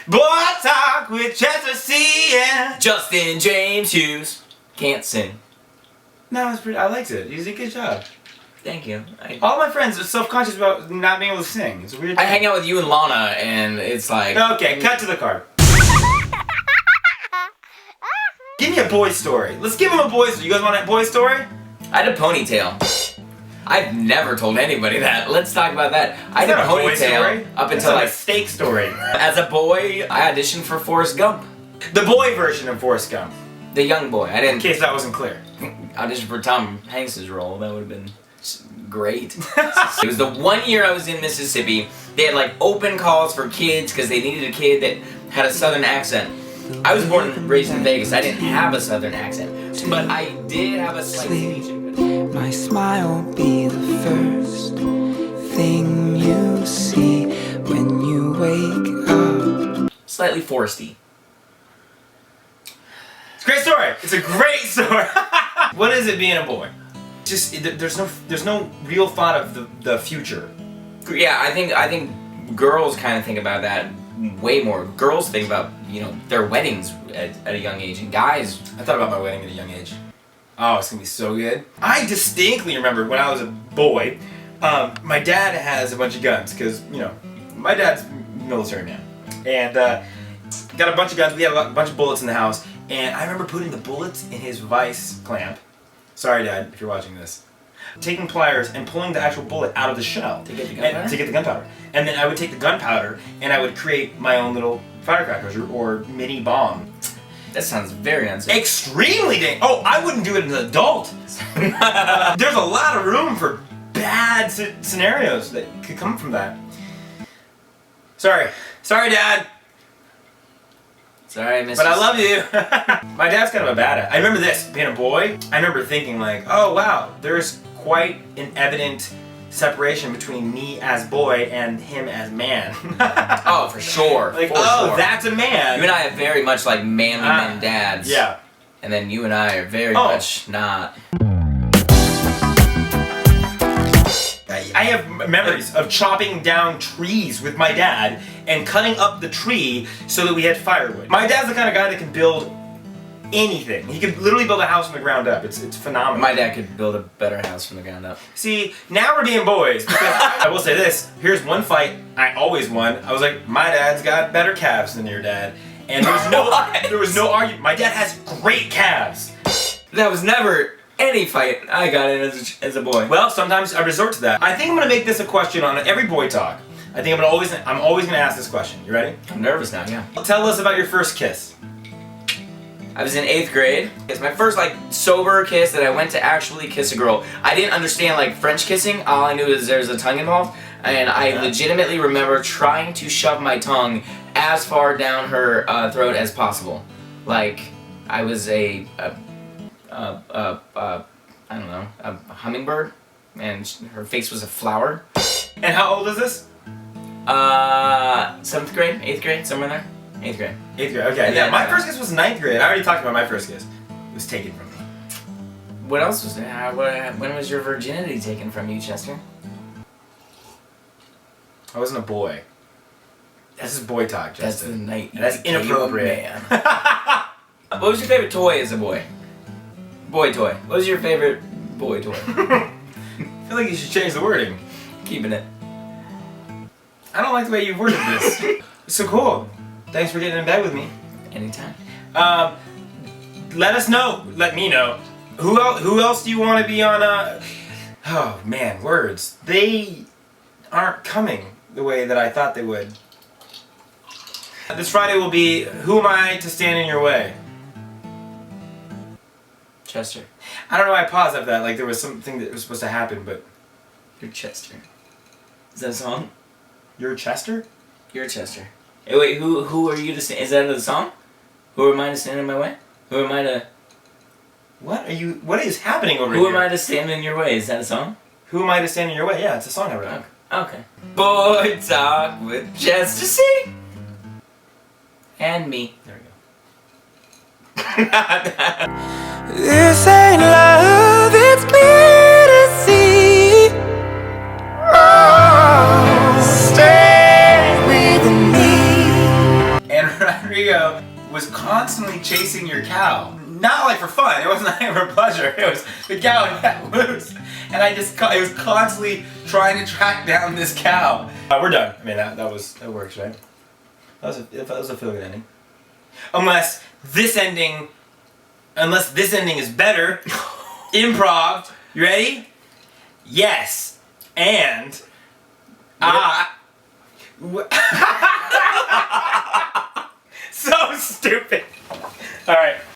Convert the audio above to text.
Boy Talk with Chester C. and Justin James Hughes. Can't sing. No, it's pretty, I liked it. You did a good job. Thank you. All my friends are self-conscious about not being able to sing. It's a weird thing. I hang out with you and Lana, and it's like... Okay, cut to the card. Give me a boy story. Let's give him a boy story. You guys want a boy story? I had a ponytail. I've never told anybody that. Let's talk about that. I had a ponytail up until like a steak story. As a boy, I auditioned for Forrest Gump. The boy version of Forrest Gump. The young boy. I didn't... In case that wasn't clear. Auditioned for Tom Hanks' role. That would have been great. It was the 1 year I was in Mississippi. They had like open calls for kids because they needed a kid that had a southern accent. I was born and raised in Vegas. I didn't have a southern accent, but I did have a slight speech. My smile will be the first thing you see when you wake up. Slightly foresty. It's a great story. It's a great story. What is it being a boy? Just there's no real thought of the future. Yeah, I think girls kind of think about that way more. Girls think about, you know, their weddings at a young age, and guys... I thought about my wedding at a young age. Oh, it's gonna be so good. I distinctly remember when I was a boy, my dad has a bunch of guns, because, you know, my dad's a military man. And got a bunch of guns, we had a bunch of bullets in the house, and I remember putting the bullets in his vice clamp. Sorry, Dad, if you're watching this. Taking pliers and pulling the actual bullet out of the shell. To get the gunpowder? To get the gunpowder. And then I would take the gunpowder and I would create my own little firecrackers or mini bomb. That sounds very unsafe. Extremely dangerous. Oh, I wouldn't do it as an adult. There's a lot of room for bad scenarios that could come from that. Sorry, Dad. Sorry, Mr. But I love you. My dad's kind of a badass. I remember this, being a boy, I remember thinking like, oh wow, there's quite an evident separation between me as boy and him as man. Oh, for sure. Like, for oh, sure. that's a man. You and I are very much like manly men dads. Yeah. And then you and I are very much not. I have memories of chopping down trees with my dad and cutting up the tree so that we had firewood. My dad's the kind of guy that can build anything. He could literally build a house from the ground up. It's phenomenal. My dad could build a better house from the ground up. See, now we're being boys. Because I will say this, here's one fight I always won. I was like, my dad's got better calves than your dad. And there was no argument. My dad has great calves. That was never any fight I got in as a boy. Well, sometimes I resort to that. I think I'm gonna make this a question on every boy talk. I think I'm always gonna ask this question. You ready? I'm nervous now, yeah. Tell us about your first kiss. I was in 8th grade. It's my first like sober kiss that I went to actually kiss a girl. I didn't understand like French kissing. All I knew is there's a tongue involved. And I legitimately remember trying to shove my tongue as far down her throat as possible. Like I was I don't know, a hummingbird, and her face was a flower. And how old is this? 7th grade, 8th grade, somewhere there. 8th grade. 8th grade, okay. And Yeah, then, my first kiss was 9th grade. I already talked about my first kiss. It was taken from me. What else was there? When was your virginity taken from you, Chester? I wasn't a boy. This is boy talk, Justin. That's the night you That's became inappropriate. a man. What was your favorite toy as a boy? Boy toy. What was your favorite boy toy? I feel like you should change the wording. Keeping it. I don't like the way you've worded this. It's so cool. Thanks for getting in bed with me. Anytime. Let us know. Let me know. Who else do you want to be on? Oh man, words. They aren't coming the way that I thought they would. This Friday will be Who Am I to Stand in Your Way? Chester. I don't know why I paused after that. Like there was something that was supposed to happen, but You're Chester. Is that a song? you're Chester? You're Chester. Hey, wait, who are you to stand? Is that the song? Who am I to stand in my way? Who am I to... What is happening over here? Who am I to stand in your way? Is that a song? Who am I to stand in your way? Yeah, it's a song I wrote. Okay. Boy Talk with Chester C. And me. There we go. This ain't love, it's clear to see. Oh, stay with me. And Rodrigo was constantly chasing your cow. Not like for fun, it wasn't like for pleasure. It was the cow had got loose. And I was constantly trying to track down this cow. We're done. I mean, that works, right? That was a feel good ending. Unless this ending is better. Improv. You ready? Yes. And so stupid. All right.